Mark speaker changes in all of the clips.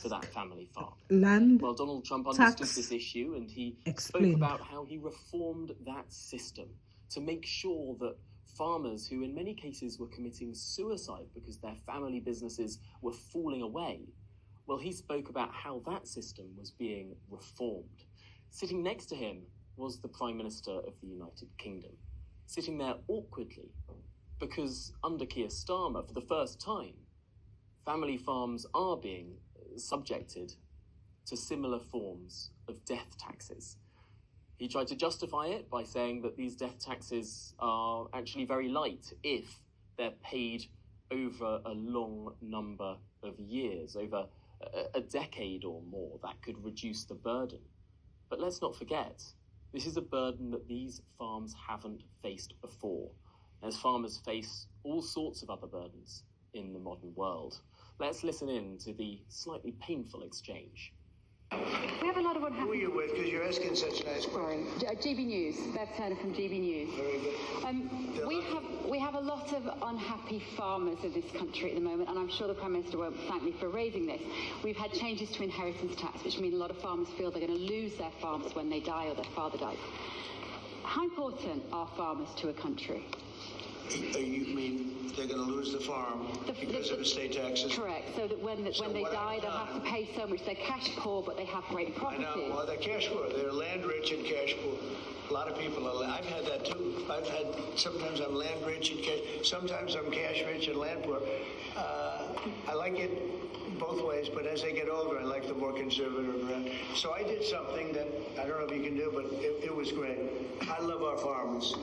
Speaker 1: for that family farm. Well, Donald Trump understood this issue, and he spoke about how he reformed that system to make sure that farmers who in many cases were committing suicide because their family businesses were falling away, well, he spoke about how that system was being reformed. Sitting next to him was the Prime Minister of the United Kingdom, sitting there awkwardly because under Keir Starmer, for the first time, family farms are being subjected to similar forms of death taxes. He tried to justify it by saying that these death taxes are actually very light if they're paid over a long number of years, over a decade or more. That could reduce the burden. But let's not forget, this is a burden that these farms haven't faced before, as farmers face all sorts of other burdens in the modern world. Let's listen in to the slightly painful exchange.
Speaker 2: We have a lot of unhappy...
Speaker 3: Who are you with? Because you're asking such nice questions.
Speaker 2: Sorry, GB News. Bev Turner from GB News.
Speaker 3: Very good.
Speaker 2: We have a lot of unhappy farmers in this country at the moment, and I'm sure the Prime Minister won't thank me for raising this. We've had changes to inheritance tax, which mean a lot of farmers feel they're going to lose their farms when they die or their father dies. How important are farmers to a country?
Speaker 3: You mean they're going to lose the farm because of estate taxes?
Speaker 2: Correct. So that when they die, they'll have to pay so much. They're cash poor, but they have great property.
Speaker 3: I know. Well, they're cash poor. They're land rich and cash poor. A lot of people are. I've had that too. Sometimes I'm land rich and cash. Sometimes I'm cash rich and land poor. I like it both ways, but as I get older, I like the more conservative route. So I did something that I don't know if you can do, but it was great. I love our farmers.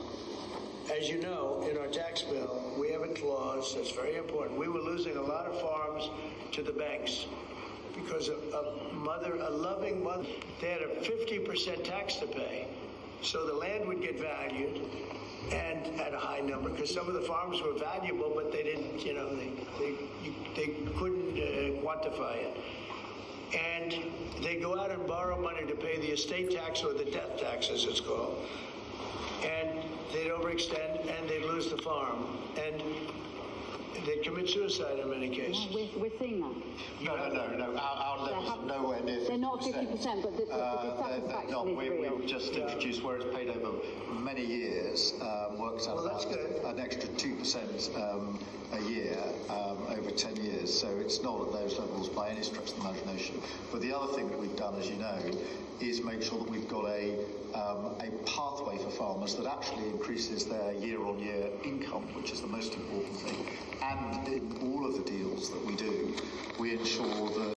Speaker 3: As you know, in our tax bill, we have a clause that's very important. We were losing a lot of farms to the banks because a loving mother, they had a 50% tax to pay. So the land would get valued and at a high number because some of the farms were valuable, but they didn't, they couldn't quantify it. And they go out and borrow money to pay the estate tax or the death tax, as it's called. And they'd overextend and they'd lose the farm. And they'd commit suicide in many cases.
Speaker 2: Yeah, we're seeing that.
Speaker 4: No. Our levels are nowhere near 50%.
Speaker 2: They're not 50%, but the dissatisfaction is real.
Speaker 4: We've just introduced, where it's paid over many years, works out about an extra 2% a year over 10 years. So it's not at those levels by any stretch of the imagination. But the other thing that we've done, as you know, is make sure that we've got a pathway for farmers that actually increases their year-on-year income, which is the most important thing. And in all of the deals that we do, we ensure that